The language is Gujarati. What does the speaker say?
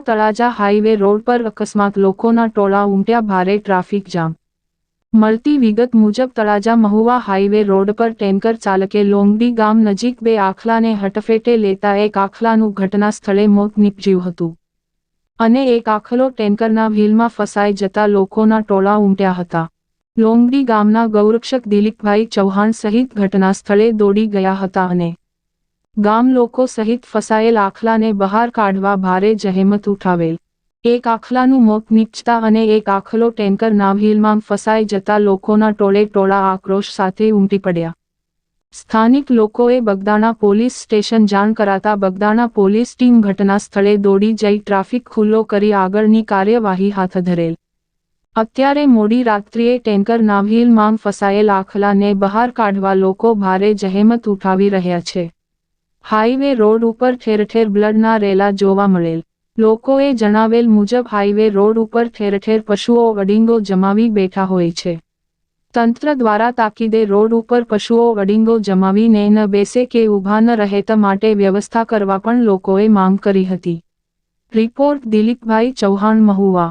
તળાજા હાઈવે રોડ પર અકસ્માત, લોકોના ટોળા ઉમટ્યા, ભારે ટ્રાફિક જામ। મળતી વિગત મુજબ તળાજા મહુવા હાઈવે રોડ પર ટેન્કર ચાલકે લોંગડી ગામ નજીક બે આખલાને હટફેટે લેતા એક આખલાનું ઘટના સ્થળે મોત નીપજ્યું હતું અને એક આખલો ટેન્કરના વ્હીલમાં ફસાઈ જતા લોકોના ટોળા ઉમટ્યા હતા। લોંગડી ગામના ગૌરક્ષક દિલીપભાઈ ચૌહાણ સહિત ઘટના સ્થળે દોડી ગયા હતા અને ગામ લોકો સહિત ફસાયેલ આખલાને બહાર કાઢવા ભારે જહેમત ઉઠાવેલ। એક આખલાનું મોત નીપજતા અને એક આખલો ટેન્કરના વ્હીલમાં ફસાઈ જતા લોકોના ટોળા આક્રોશ સાથે ઉમટી પડ્યા। સ્થાનિક લોકોએ બગદાણા પોલીસ સ્ટેશન જાણ કરાતા બગદાણા પોલીસ ટીમ ઘટના સ્થળે દોડી જઈ ટ્રાફિક ખુલ્લો કરી આગળની કાર્યવાહી હાથ ધરેલ। અત્યારે મોડી રાત્રિએ ટેન્કરના વ્હીલમાં ફસાયેલ આખલાને બહાર કાઢવા લોકો ભારે જહેમત ઉઠાવી રહ્યા છે। હાઈવે રોડ ઉપર ઠેર ઠેર બ્લડના રેલા જોવા મળેલ। લોકોએ જણાવેલ મુજબ હાઈવે રોડ ઉપર ઠેર ઠેર પશુઓ અડીંગો જમાવી બેઠા હોય છે। તંત્ર દ્વારા તાકીદે રોડ ઉપર પશુઓ અડીંગો જમાવીને ન બેસે કે ઊભા ન રહે તે માટે વ્યવસ્થા કરવા પણ લોકોએ માંગ કરી હતી। રિપોર્ટ દિલીપભાઈ ચૌહાણ, મહુવા।